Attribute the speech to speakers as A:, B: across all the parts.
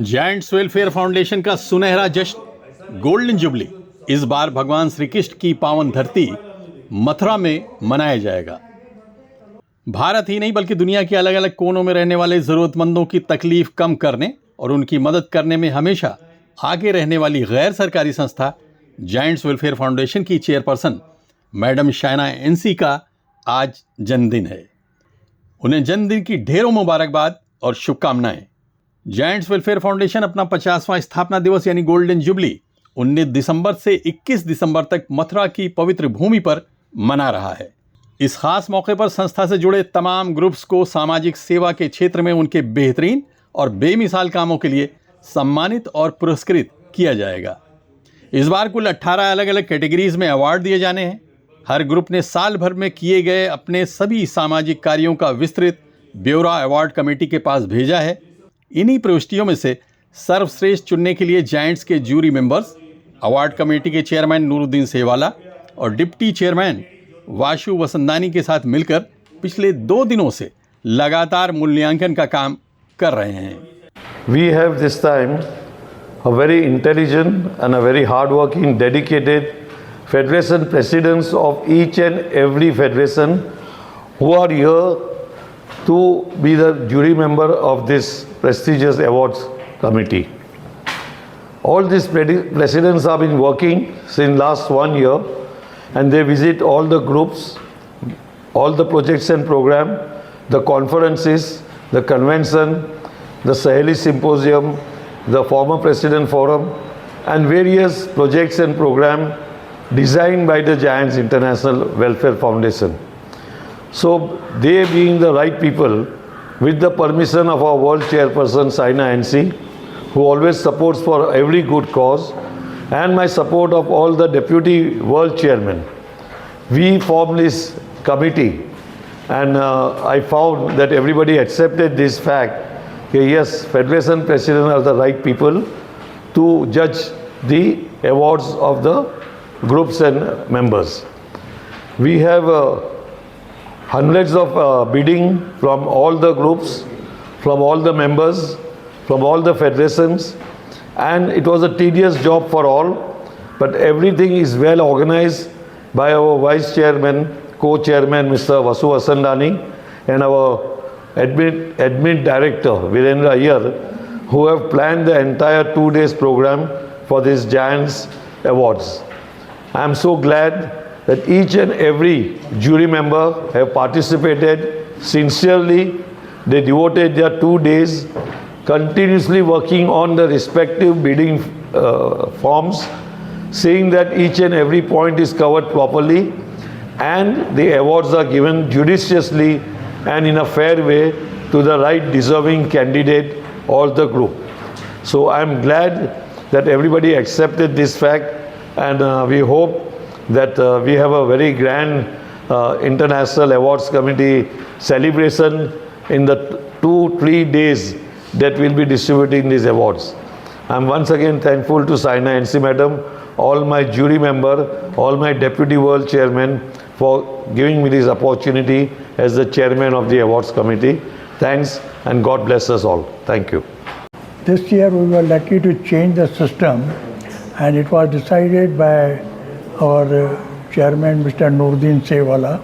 A: Giants welfare foundation का सुनहरा जश्न गोल्डन जुबली इस बार भगवान श्री कृष्ण की पावन धरती मथुरा में मनाया जाएगा। भारत ही नहीं बल्कि दुनिया के अलग अलग कोनों में रहने वाले जरूरतमंदों की तकलीफ कम करने और उनकी मदद करने में हमेशा आगे रहने वाली गैर सरकारी संस्था जायंट्स वेलफेयर फाउंडेशन की चेयरपर्सन मैडम शाइना एनसी का आज जन्मदिन है। उन्हें जन्मदिन की ढेरों मुबारकबाद और शुभकामनाएं। जायंट्स वेलफेयर फाउंडेशन अपना 50वां स्थापना दिवस यानी गोल्डन जुबली 19 दिसंबर से 21 दिसंबर तक मथुरा की पवित्र भूमि पर मना रहा है। इस खास मौके पर संस्था से जुड़े तमाम ग्रुप्स को सामाजिक सेवा के क्षेत्र में उनके बेहतरीन और बेमिसाल कामों के लिए सम्मानित और पुरस्कृत किया जाएगा। इस बार कुल 18 अलग अलग कैटेगरीज में अवार्ड दिए जाने हैं। हर ग्रुप ने साल भर में किए गए अपने सभी सामाजिक कार्यों का विस्तृत ब्यौरा अवार्ड कमेटी के पास भेजा है। इन्हीं प्रविष्टियों में से सर्वश्रेष्ठ चुनने के लिए जायंट्स के जूरी मेंबर्स, अवार्ड कमेटी के चेयरमैन नूरुद्दीन सेवाला और डिप्टी चेयरमैन वाशु वसंदानी के साथ मिलकर पिछले 2 दिनों से लगातार मूल्यांकन का काम कर रहे हैं।
B: We have this time a very intelligent and a very hard-working, dedicated federation presidents of each and every federation who are here to be the jury member of this prestigious awards committee. All these presidents have been working since last 1 year, and they visit all the groups, all the projects and program, the conferences, the convention, the Saheli Symposium, the former President Forum, and various projects and program designed by the Giants International Welfare Foundation. So they being the right people, with the permission of our world chairperson Shaina NC, who always supports for every good cause, and my support of all the deputy world chairmen, we formed this committee, and I found that everybody accepted this fact that yes, Federation President are the right people to judge the awards of the groups and members. We have hundreds of bidding from all the groups, from all the members, from all the federations, and it was a tedious job for all, but everything is well organized by our vice chairman, co-chairman Mr. Vasu Vasandani, and our admin director Virendra Iyer, who have planned the entire 2 days program for these Giants Awards. I am so glad that each and every jury member have participated sincerely. They devoted their 2 days continuously working on the respective bidding forms, seeing that each and every point is covered properly and the awards are given judiciously and in a fair way to the right deserving candidate or the group. So I am glad that everybody accepted this fact, and we hope that we have a very grand International Awards Committee celebration in the 2-3 days that will be distributing these awards. I am once again thankful to Shaina NC Madam, all my jury member, all my deputy world chairman for giving me this opportunity as the chairman of the awards committee. Thanks, and God bless us all. Thank you.
C: This year we were lucky to change the system, and it was decided by our chairman Mr. Nurdin Sewala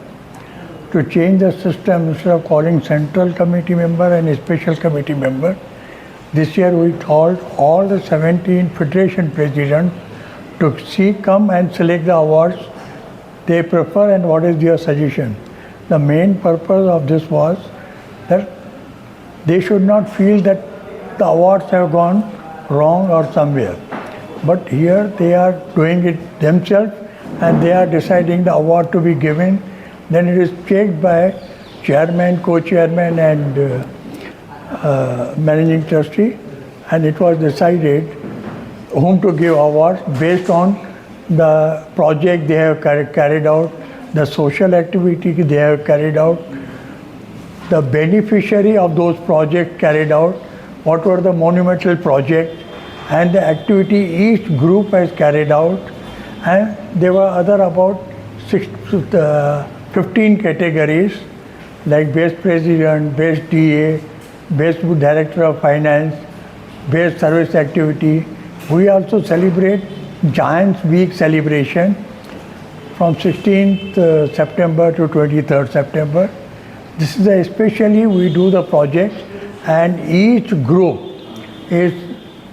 C: to change the system. Instead of calling central committee member and a special committee member, this year we told all the 17 federation presidents to come and select the awards they prefer and what is their suggestion. The main purpose of this was that they should not feel that the awards have gone wrong or somewhere, but here they are doing it themselves and they are deciding the award to be given. Then it is checked by chairman, co-chairman and managing trustee, and it was decided whom to give awards based on the project they have carried out, the social activity they have carried out, the beneficiary of those projects carried out, what were the monumental projects and the activity each group has carried out, and there were other about 15 categories like best president, best DA, best director of finance, based service activity. We also celebrate Giants Week celebration from 16th September to 23rd September. This is especially we do the projects, and each group is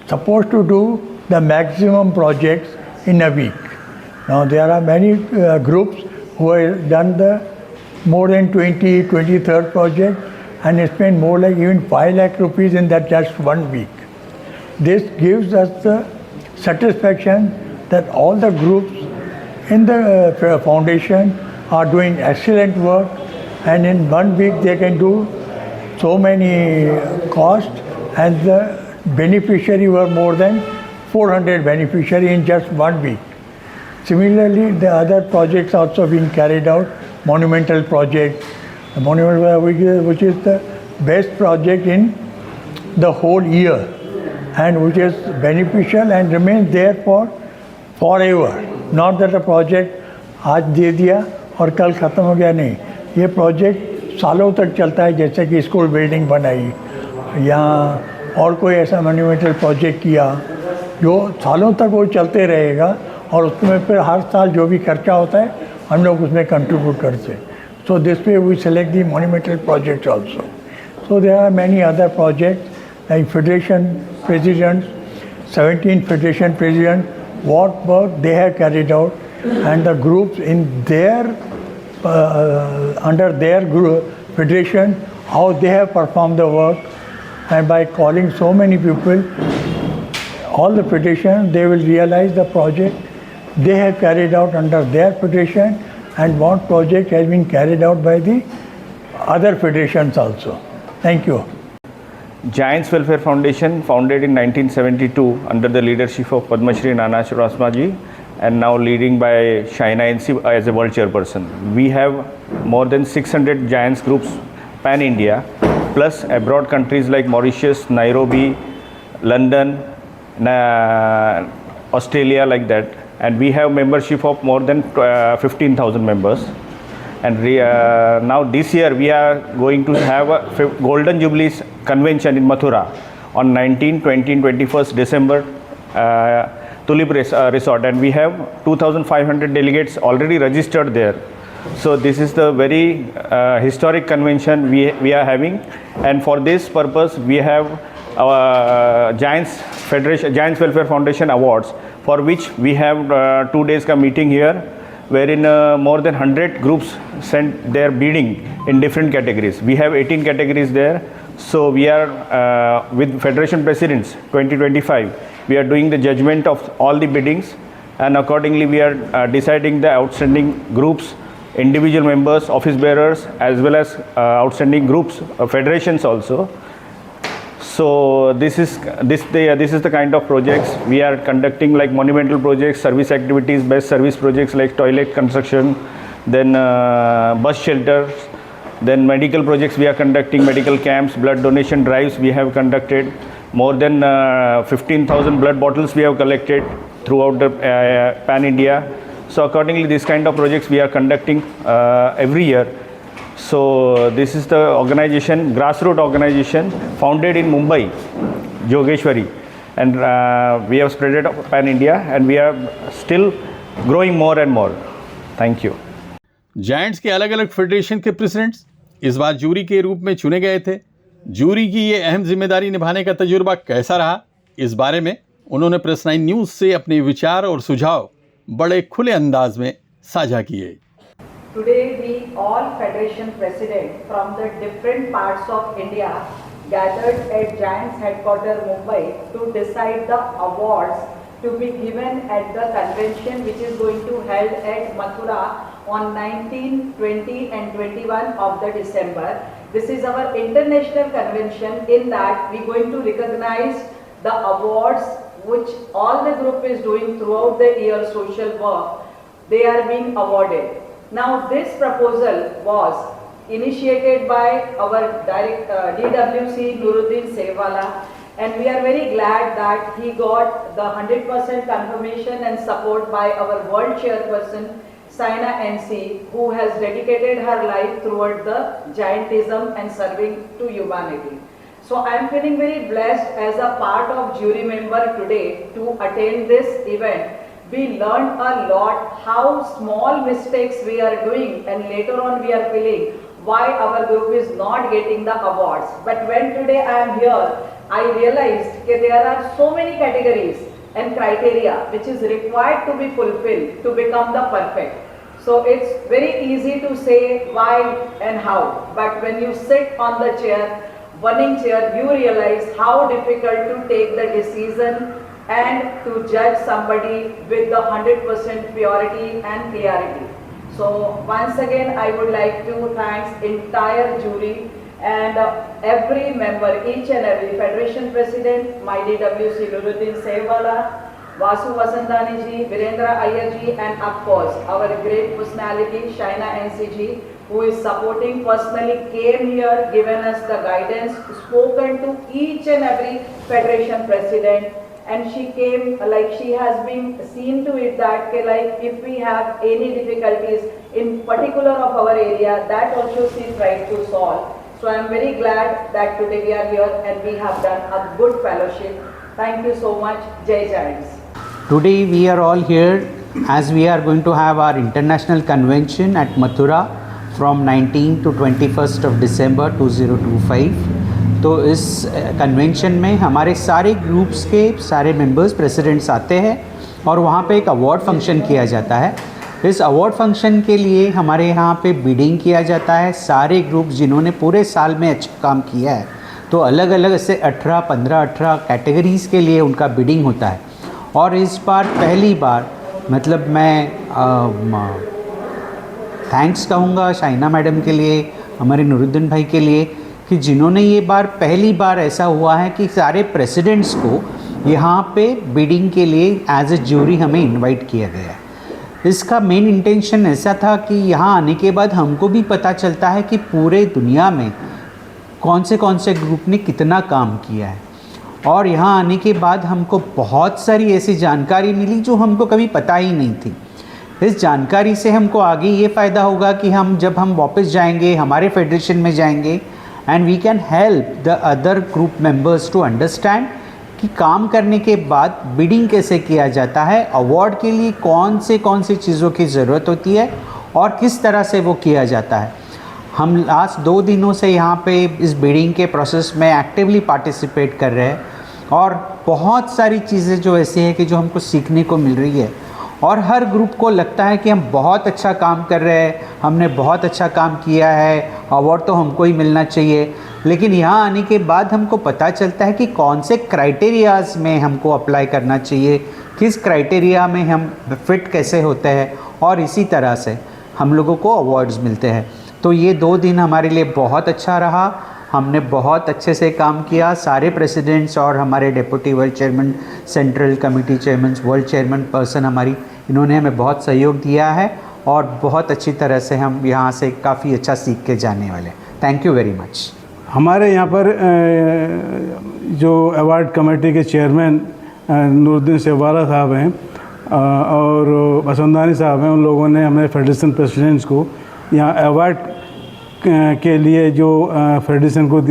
C: supposed to do the maximum projects in a week. Now there are many groups who have done the more than 23rd project and spent more like even 5 lakh rupees in that just 1 week. This gives us the satisfaction that all the groups in the foundation are doing excellent work, and in 1 week they can do so many costs, and the beneficiary were more than 400 beneficiary in just 1 week. Similarly, the other projects also being carried out, monumental project, which is the best project in the whole year, and which is beneficial and remains there for forever. Not that a project आज दे दिया और कल ख़त्म हो गया, नहीं. ये project सालों तक चलता है, जैसे कि स्कूल बिल्डिंग बनाई या और कोई ऐसा मोन्यूमेंटल प्रोजेक्ट किया जो सालों तक वो चलते रहेगा, और उसमें फिर हर साल जो भी खर्चा होता है हम लोग उसमें कंट्रीब्यूट करते हैं. So this way we select the monumental project also. So there are many other projects like federation presidents, 17 federation president, what work they have carried out, and the groups in their under their group federation, how they have performed the work, and by calling so many people, all the federation, they will realize the project they have carried out under their federation, and what project has been carried out by the other federations also. Thank you.
D: Giants Welfare Foundation, founded in 1972 under the leadership of Padma Shri Nana Rasmaji, and now leading by Shaina NC as a world chairperson. We have more than 600 Giants groups pan-India, plus abroad countries like Mauritius, Nairobi, London, Australia, like that. And we have membership of more than 15,000 members. And now this year we are going to have a Golden Jubilee convention in Mathura on 19, 20 and 21st December, Tulip Resort, and we have 2,500 delegates already registered there. So this is the very historic convention we are having, and for this purpose we have our Giants Welfare Foundation Awards, for which we have 2 days ka meeting here, wherein more than 100 groups sent their bidding in different categories. We have 18 categories there. So we are with Federation Presidents 2025, we are doing the judgment of all the biddings, and accordingly we are deciding the outstanding groups, individual members, office bearers, as well as outstanding groups, federations also. So this is the kind of projects we are conducting, like monumental projects, service activities, best service projects like toilet construction, then bus shelters, then medical projects we are conducting, medical camps, blood donation drives we have conducted, more than 15,000 blood bottles we have collected throughout the pan-India. So accordingly this kind of projects we are conducting every year. So this is the organization, grassroots organization founded in Mumbai, Jogeshwari, and we have spread it pan-India, and we are still growing more and more. Thank you.
A: Giants के अलग अलग federation के presidents इस बार jury के रूप में चुने गए थे. जूरी की ये अहम जिम्मेदारी निभाने का तजुर्बा कैसा रहा, इस बारे में उन्होंने प्रेस 9 न्यूज़ से अपने विचार और सुझाव बड़े खुले अंदाज में साझा किए.
E: Today we all federation presidents from the different parts of India gathered at Giants headquarters Mumbai to decide the awards to be given at the convention which is going to held at Mathura on 19, 20 and 21 of the December. This is our international convention. In that we are going to recognize the awards which all the group is doing throughout the year social work. They are being awarded. Now this proposal was initiated by our DWC Nuruddin Sewala, and we are very glad that he got the 100% confirmation and support by our world chairperson Shaina NC, who has dedicated her life toward the giantism and serving to humanity. So I am feeling very blessed as a part of jury member today to attend this event. We learned a lot how small mistakes we are doing, and later on we are feeling why our group is not getting the awards. But when today I am here, I realized that there are so many categories and criteria which is required to be fulfilled to become the perfect. So it's very easy to say why and how, but when you sit on the chair, winning chair, you realize how difficult to take the decision and to judge somebody with the 100% purity and clarity. So once again, I would like to thank entire jury and every member, each and every Federation President, my DWC Nuruddin Sehwala, Vasu Vasandani ji, Virendra Iyer ji, and of course our great personality Shaina NCG, who is supporting personally, came here, given us the guidance, spoken to each and every Federation President, and she came like she has been seen to it that like if we have any difficulties in particular of our area, that also she tried to solve. So I am very glad that today we are here and we have done a good fellowship. Thank you so much. Jai Giants.
F: Today we are all here as we are going to have our international convention at Mathura from 19 to 21st of December 2025. तो इस convention में हमारे सारे groups के सारे members presidents आते हैं और वहाँ पे एक अवार्ड फंक्शन किया जाता है। इस अवार्ड फंक्शन के लिए हमारे यहाँ पे बिडिंग किया जाता है। सारे ग्रुप्स जिन्होंने पूरे साल में अच्छा काम किया है, तो अलग अलग ऐसे 18 कैटेगरीज़ के लिए उनका बिडिंग होता है। और इस बार पहली बार मतलब मैं थैंक्स कहूँगा शाइना मैडम के लिए, हमारे नुरुद्दीन भाई के लिए, कि जिन्होंने ये बार पहली बार ऐसा हुआ है कि सारे प्रेसिडेंट्स को यहाँ पे बिडिंग के लिए एज ए ज्यूरी हमें इनवाइट किया गया है। इसका मेन इंटेंशन ऐसा था कि यहाँ आने के बाद हमको भी पता चलता है कि पूरे दुनिया में कौन से ग्रुप ने कितना काम किया है। और यहाँ आने के बाद हमको बहुत सारी ऐसी जानकारी मिली जो हमको कभी पता ही नहीं थी। इस जानकारी से हमको आगे ये फ़ायदा होगा कि जब हम वापस जाएंगे हमारे फेडरेशन में जाएंगे, and we can help the other group members to understand कि काम करने के बाद बिडिंग कैसे किया जाता है, अवार्ड के लिए कौन सी चीज़ों की ज़रूरत होती है और किस तरह से वो किया जाता है। हम लास्ट 2 दिनों से यहाँ पे इस बिडिंग के प्रोसेस में एक्टिवली पार्टिसिपेट कर रहे हैं और बहुत सारी चीज़ें जो ऐसी है कि जो हमको सीखने को मिल रही है और हर ग्रुप को लगता है कि हम बहुत अच्छा काम कर रहे हैं, हमने बहुत अच्छा काम किया है, अवार्ड तो हमको ही मिलना चाहिए। लेकिन यहाँ आने के बाद हमको पता चलता है कि कौन से क्राइटेरियाज़ में हमको अप्लाई करना चाहिए, किस क्राइटेरिया में हम फिट कैसे होते हैं, और इसी तरह से हम लोगों को अवार्ड्स मिलते हैं। तो ये 2 दिन हमारे लिए बहुत अच्छा रहा। हमने बहुत अच्छे से काम किया। सारे प्रेसिडेंट्स और हमारे deputy world chairman, central committee chairman, world chairman person हमारी, इन्होंने हमें बहुत सहयोग दिया है और बहुत अच्छी तरह से हम यहाँ से काफ़ी अच्छा सीख के जाने वाले। Thank you very much.
G: हमारे यहाँ पर जो अवार्ड कमेटी के चेयरमैन नुरुद्दीन सेहवाला साहब हैं और वसंदानी साहब हैं, उन लोगों ने हमें फेडरेशन प्रेसिडेंट्स को यहाँ अवार्ड के लिए जो फेडरेशन को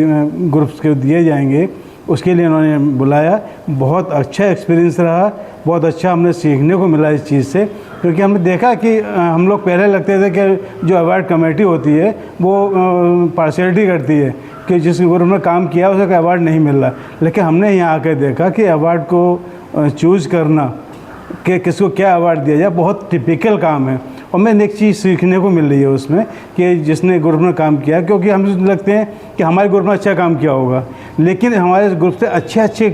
G: ग्रुप्स को दिए जाएंगे उसके लिए उन्होंने बुलाया। बहुत अच्छा एक्सपीरियंस रहा, बहुत अच्छा हमने सीखने को मिला इस चीज़ से, क्योंकि हमने देखा कि हम लोग पहले लगते थे कि जो अवार्ड कमेटी होती है वो पार्शियलिटी करती है कि जिस ग्रुप में काम किया उसे कोई अवार्ड नहीं मिल रहा। लेकिन हमने यहाँ आकर देखा कि अवार्ड को चूज़ करना कि किसको क्या अवार्ड दिया जाए बहुत टिपिकल काम है। और मैं एक चीज़ सीखने को मिल रही है उसमें कि जिसने ग्रुप में काम किया, क्योंकि हम लगते हैं कि हमारे ग्रुप में अच्छा काम किया होगा, लेकिन हमारे ग्रुप से अच्छे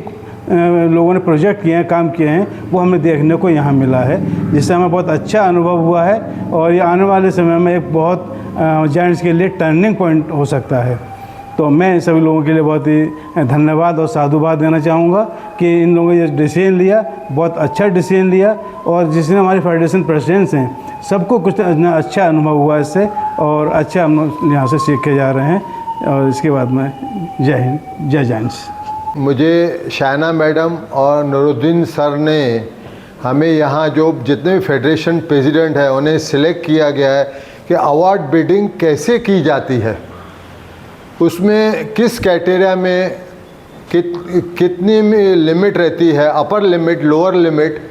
G: लोगों ने प्रोजेक्ट किए हैं, काम किए हैं, वो हमें देखने को यहाँ मिला है, जिससे हमें बहुत अच्छा अनुभव हुआ है। और ये आने वाले समय में एक बहुत जायंट्स के लिए टर्निंग पॉइंट हो सकता है। तो मैं सभी लोगों के लिए बहुत ही धन्यवाद और साधुवाद देना चाहूँगा कि इन लोगों ने ये डिसीजन लिया, बहुत अच्छा डिसीजन लिया, और जिसने हमारे फेडरेशन प्रेसिडेंट्स हैं सबको कुछ अच्छा अनुभव हुआ इससे, और अच्छा हम यहाँ से सीख के जा रहे हैं। और इसके बाद में जय हिंद, जय जायंट्स।
H: मुझे शाइना मैडम और नुरुद्दीन सर ने हमें यहाँ जो जितने भी फेडरेशन प्रेसिडेंट हैं उन्हें सिलेक्ट किया गया है कि अवार्ड बिडिंग कैसे की जाती है, उसमें किस क्राइटेरिया में कितनी लिमिट रहती है, अपर लिमिट, लोअर लिमिट,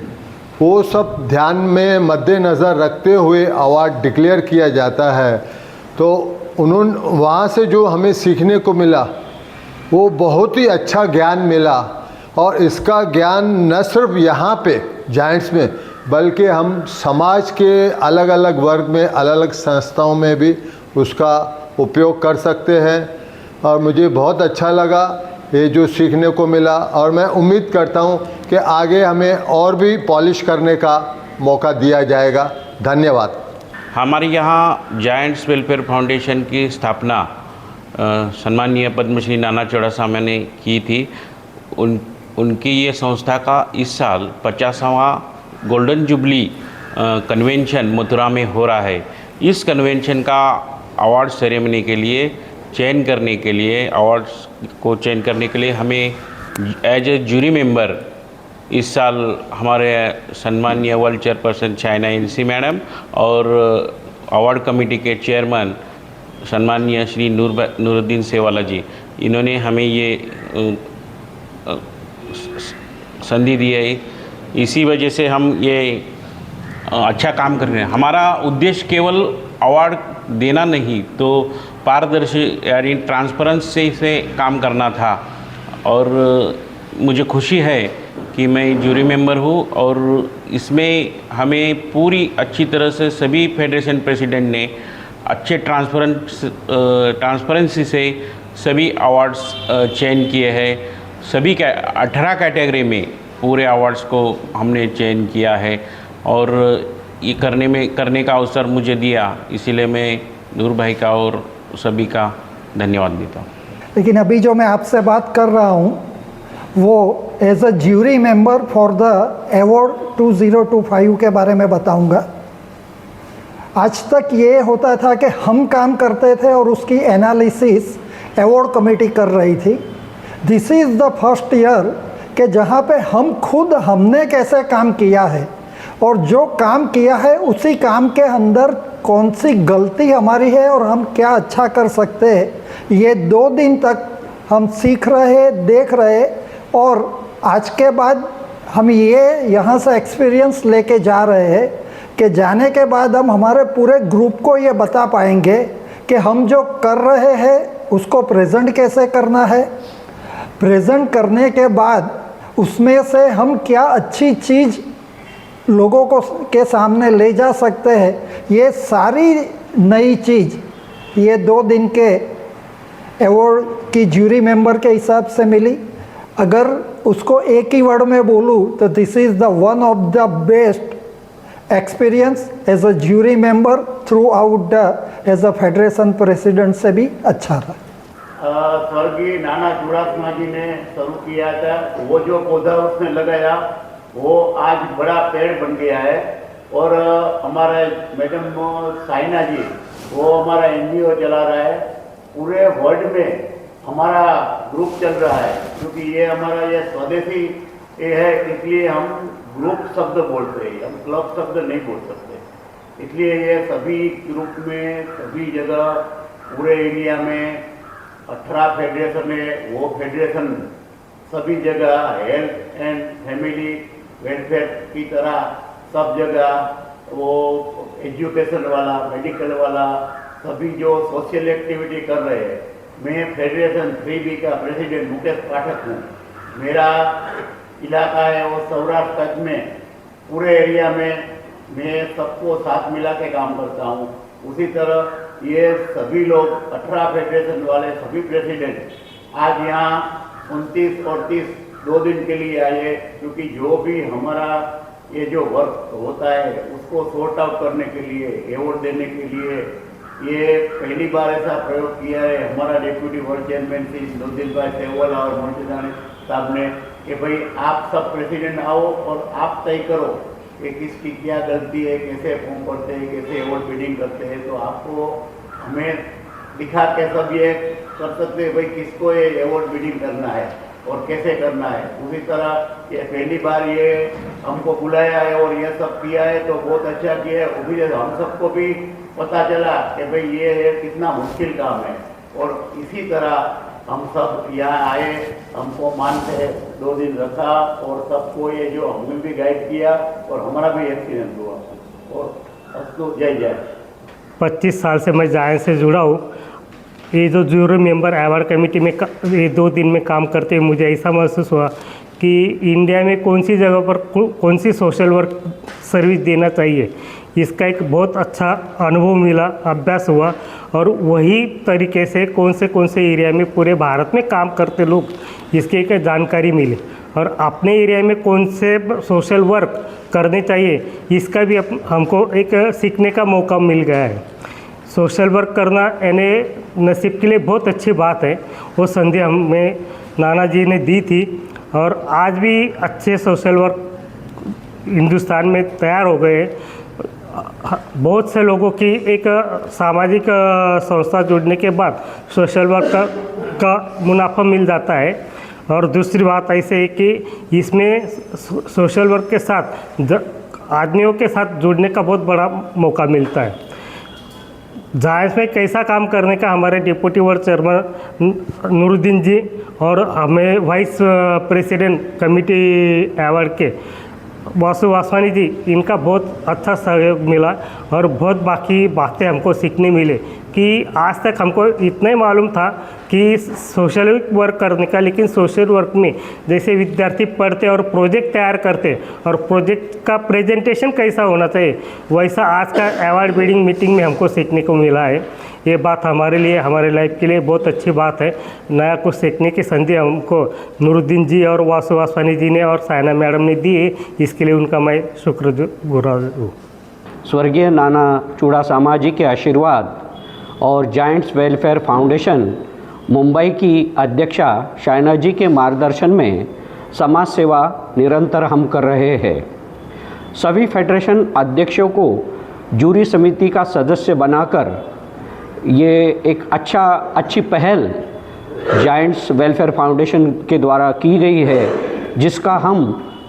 H: वो सब ध्यान में मद्देनज़र रखते हुए अवार्ड डिक्लेयर किया जाता है। तो उन्होंने वहाँ से जो हमें सीखने को मिला वो बहुत ही अच्छा ज्ञान मिला, और इसका ज्ञान न सिर्फ यहाँ पे जायंट्स में बल्कि हम समाज के अलग अलग वर्ग में, अलग अलग संस्थाओं में भी उसका उपयोग कर सकते हैं। और मुझे बहुत अच्छा लगा ये जो सीखने को मिला, और मैं उम्मीद करता हूँ कि आगे हमें और भी पॉलिश करने का मौका दिया जाएगा। धन्यवाद।
I: हमारे यहाँ जायंट्स वेलफेयर फाउंडेशन की स्थापना सम्माननीय पद्मश्री नाना चौड़ासामा ने की थी। उनकी ये संस्था का इस साल 50वां गोल्डन जुबली कन्वेंशन मथुरा में हो रहा है। इस कन्वेंशन का अवार्ड सेरेमनी के लिए चयन करने के लिए, अवार्ड्स को चयन करने के लिए हमें एज ए जूरी मेंबर इस साल हमारे सम्माननीय world chairperson China NC madam और अवार्ड कमेटी के चेयरमैन सम्माननीय श्री नूरुद्दीन सेवाला जी, इन्होंने हमें ये संधि दी है। इसी वजह से हम ये अच्छा काम कर रहे हैं। हमारा उद्देश्य केवल अवार्ड देना नहीं तो पारदर्शी यानी ट्रांसपेरेंसी से काम करना था, और मुझे खुशी है कि मैं जूरी मेंबर हूँ, और इसमें हमें पूरी अच्छी तरह से सभी फेडरेशन प्रेसिडेंट ने अच्छे ट्रांसपेरेंसी से सभी अवार्ड्स चयन किए हैं। सभी 18 कैटेगरी में पूरे अवार्ड्स को हमने चयन किया है, और ये करने का अवसर मुझे दिया, इसीलिए मैं नूर भाई का और सभी का धन्यवाद देता हूँ।
J: लेकिन अभी जो मैं आपसे बात कर रहा हूँ वो as a jury member for the award 2025 के बारे में बताऊँगा। आज तक ये होता था कि हम काम करते थे और उसकी एनालिसिस अवार्ड कमेटी कर रही थी। This is the first year कि जहाँ पे हमने कैसे काम किया है और जो काम किया है उसी काम के अंदर कौन सी गलती हमारी है और हम क्या अच्छा कर सकते हैं, ये 2 दिन तक हम सीख रहे, देख रहे, और आज के बाद हम ये यहाँ से एक्सपीरियंस लेके जा रहे हैं कि जाने के बाद हम हमारे पूरे ग्रुप को ये बता पाएंगे कि हम जो कर रहे हैं उसको प्रेजेंट कैसे करना है, प्रेजेंट करने के बाद उसमें से हम क्या अच्छी चीज़ लोगों को के सामने ले जा सकते हैं। ये सारी नई चीज़ ये 2 दिन के अवार्ड की ज्यूरी मेंबर के हिसाब से मिली। अगर उसको एक ही वर्ड में बोलूँ तो this is the one of the best experience as a jury member throughout the as a federation president से भी अच्छा रहा।
K: स्वर्गीय नाना चौड़ासामा जी ने शुरू किया था, वो जो पौधा उसने लगाया वो आज बड़ा पेड़ बन गया है। और हमारे मैडम साइना जी वो हमारा एनजीओ चला रहा है, पूरे वर्ल्ड में हमारा ग्रुप चल रहा है, क्योंकि ये हमारा ये स्वदेशी ये है, इसलिए हम ग्रुप शब्द बोलते हैं, हम क्लब शब्द नहीं बोल सकते। इसलिए ये सभी ग्रुप में सभी जगह पूरे इंडिया में 18 फेडरेशन है, वो फेडरेशन सभी जगह हेल्थ एंड फैमिली वेलफेयर की तरह सब जगह वो एजुकेशन वाला, मेडिकल वाला सभी जो सोशल एक्टिविटी कर रहे हैं। मैं फेडरेशन 3B का प्रेसिडेंट मुकेश पाठक हूँ। मेरा इलाका है वो सौराष्ट्र तक में पूरे एरिया में मैं सबको साथ मिला के काम करता हूँ। उसी तरह ये सभी लोग 18 फेडरेशन वाले सभी प्रेसिडेंट आज यहाँ 29 और 30 2 दिन के लिए आए, क्योंकि जो भी हमारा ये जो वर्क होता है उसको सॉर्ट आउट करने के लिए, अवार्ड देने के लिए ये पहली बार ऐसा प्रयोग किया है हमारा deputy world chairman Shri Nooruddin भाई सेवाला और मोहम्मद साहब ने कि भाई आप सब प्रेसिडेंट आओ और आप तय करो कि किसकी क्या गलती है, कैसे फॉर्म करते हैं, कैसे अवार्ड बिडिंग करते हैं। तो आपको हमें दिखा के सब ये कर सकते हैं भाई किसको ये अवार्ड बिडिंग करना है और कैसे करना है। उसी तरह ये पहली बार ये हमको बुलाया है और ये सब किया है तो बहुत अच्छा किया है। अभी हम सबको भी पता चला कि भाई ये कितना मुश्किल काम है। और इसी तरह हम सब यहाँ आए, हमको मान से 2 दिन रखा और सबको ये जो हमें भी गाइड किया और हमारा भी एक्सीडेंट हुआ। और अस्तु जय जय।
L: 25 साल से मैं जायंट से जुड़ा हूँ। ये जो जूरी मेंबर अवार्ड कमेटी में ये 2 दिन में काम करते हुए मुझे ऐसा महसूस हुआ कि इंडिया में कौन सी जगह पर कौन सी सोशल वर्क सर्विस देना चाहिए, इसका एक बहुत अच्छा अनुभव मिला, अभ्यास हुआ। और वही तरीके से कौन से एरिया में पूरे भारत में काम करते लोग, इसकी एक जानकारी मिली। और अपने एरिया में कौन से सोशल वर्क करने चाहिए, इसका भी हमको एक सीखने का मौका मिल गया है। सोशल वर्क करना यानी नसीब के लिए बहुत अच्छी बात है। वो संधि हमें नाना जी ने दी थी और आज भी अच्छे सोशल वर्क हिंदुस्तान में तैयार हो गए। बहुत से लोगों की एक सामाजिक संस्था जुड़ने के बाद सोशल वर्क का मुनाफा मिल जाता है। और दूसरी बात ऐसे है कि इसमें सोशल वर्क के साथ आदमियों के साथ जुड़ने का बहुत बड़ा मौका मिलता है। जायंट में कैसा काम करने का हमारे डिप्टी वर्ल्ड चेयरमैन नूरुद्दीन जी और हमें वाइस प्रेसिडेंट कमेटी अवार्ड के वासु वासवानी जी, इनका बहुत अच्छा सहयोग मिला और बहुत बाकी बातें हमको सीखने मिले कि आज तक हमको इतना ही मालूम था कि सोशल वर्क करने का, लेकिन सोशल वर्क में जैसे विद्यार्थी पढ़ते और प्रोजेक्ट तैयार करते और प्रोजेक्ट का प्रेजेंटेशन कैसा होना चाहिए, वैसा आज का अवार्ड बिडिंग मीटिंग में हमको सीखने को मिला है। ये बात हमारे लिए, हमारे लाइफ के लिए बहुत अच्छी बात है। नया कुछ सीखने की संधि हमको नूरुद्दीन जी और वासु वासवानी जी ने और सायना मैडम ने दी है, इसके लिए उनका मैं शुक्रगुजार हूँ।
M: स्वर्गीय नाना चुड़ासामा जी के आशीर्वाद और जायंट्स वेलफेयर फाउंडेशन मुंबई की अध्यक्षा शाइना जी के मार्गदर्शन में समाज सेवा निरंतर हम कर रहे हैं। सभी फेडरेशन अध्यक्षों को जूरी समिति का सदस्य बनाकर ये एक अच्छी पहल जायंट्स वेलफेयर फाउंडेशन के द्वारा की गई है, जिसका हम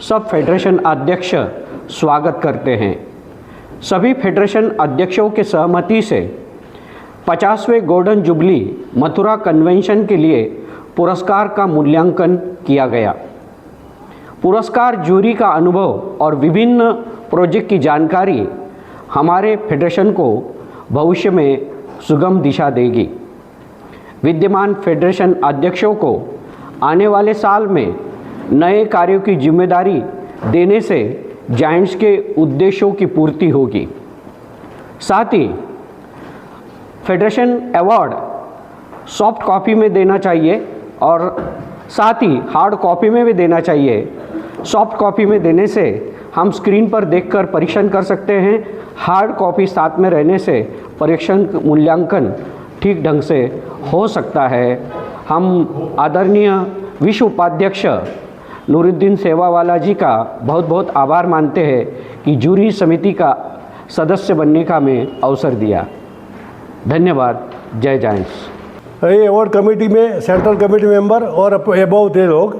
M: सब फेडरेशन अध्यक्ष स्वागत करते हैं। सभी फेडरेशन अध्यक्षों के सहमति से 50वें गोल्डन जुबली मथुरा कन्वेंशन के लिए पुरस्कार का मूल्यांकन किया गया। पुरस्कार जूरी का अनुभव और विभिन्न प्रोजेक्ट की जानकारी हमारे फेडरेशन को भविष्य में सुगम दिशा देगी। विद्यमान फेडरेशन अध्यक्षों को आने वाले साल में नए कार्यों की जिम्मेदारी देने से जायंट्स के उद्देश्यों की पूर्ति होगी। साथ ही फेडरेशन अवार्ड सॉफ्ट कॉपी में देना चाहिए और साथ ही हार्ड कॉपी में भी देना चाहिए। सॉफ्ट कॉपी में देने से हम स्क्रीन पर देखकर परीक्षण कर सकते हैं। हार्ड कॉपी साथ में रहने से परीक्षण मूल्यांकन ठीक ढंग से हो सकता है। हम आदरणीय विश्व उपाध्यक्ष नूरुद्दीन सेवावाला जी का बहुत बहुत आभार मानते हैं कि जूरी समिति का सदस्य बनने का हमें अवसर दिया। धन्यवाद। जय जायंट्स।
B: ये अवार्ड कमेटी में सेंट्रल कमेटी मेंबर और अबव थे लोग,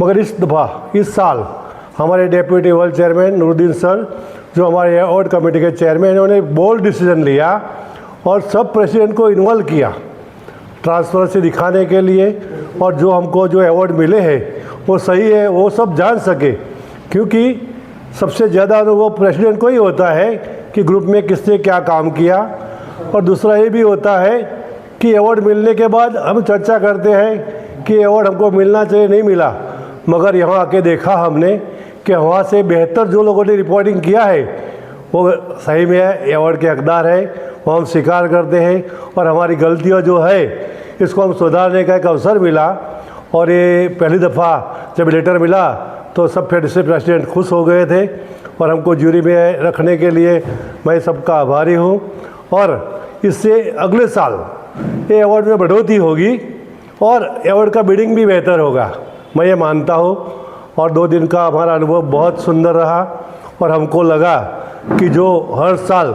B: मगर इस साल हमारे deputy world chairman Nooruddin sir, जो हमारे अवार्ड कमेटी के चेयरमैन, उन्होंने बोल्ड डिसीजन लिया और सब प्रेसिडेंट को इन्वॉल्व किया ट्रांसपेरेंसी दिखाने के लिए, और जो हमको जो अवार्ड मिले हैं वो सही है, वो सब जान सके, क्योंकि सबसे ज़्यादा अनुभव प्रेसिडेंट को ही होता है कि ग्रुप में किसने क्या काम किया। और दूसरा ये भी होता है कि अवार्ड मिलने के बाद हम चर्चा करते हैं कि अवार्ड हमको मिलना चाहिए, नहीं मिला, मगर यहाँ आके देखा हमने कि वहाँ से बेहतर जो लोगों ने रिपोर्टिंग किया है वो सही में अवार्ड के हकदार है, वो हम स्वीकार करते हैं। और हमारी गलतियाँ जो है इसको हम सुधारने का एक अवसर मिला। और ये पहली दफ़ा जब लेटर मिला तो सब फेडरेशन प्रेसिडेंट खुश हो गए थे और हमको जूरी में रखने के लिए मैं सबका आभारी हूँ। और इससे अगले साल ये अवार्ड में बढ़ोतरी होगी और अवार्ड का बिडिंग भी बेहतर होगा, मैं ये मानता हूँ। और 2 दिन का हमारा अनुभव बहुत सुंदर रहा और हमको लगा कि जो हर साल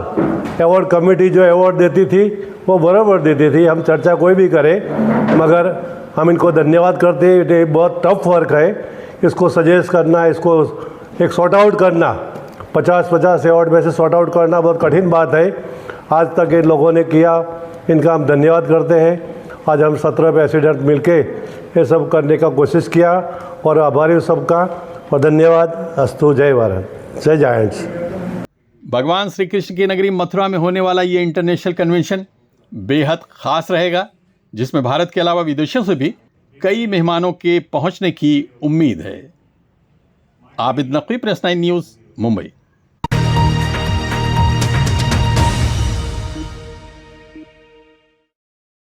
B: अवार्ड कमेटी जो अवार्ड देती थी वो बराबर देती थी, हम चर्चा कोई भी करें, मगर हम इनको धन्यवाद करते हैं। ये बहुत टफ वर्क है, इसको सजेस्ट करना, इसको एक सॉर्ट आउट करना, 50-50 अवार्ड में से सॉर्ट आउट करना बहुत कठिन बात है। आज तक इन लोगों ने किया, इनका हम धन्यवाद करते हैं। आज हम 17 प्रेसिडेंट मिलके ये सब करने का कोशिश किया और आभारी सबका और धन्यवाद। अस्तु। जय भारत, जय जायंट्स।
A: भगवान श्री कृष्ण की नगरी मथुरा में होने वाला ये इंटरनेशनल कन्वेंशन बेहद खास रहेगा, जिसमें भारत के अलावा विदेशों से भी कई मेहमानों के पहुंचने की उम्मीद है। Abid Naqvi, press 9 news, Mumbai.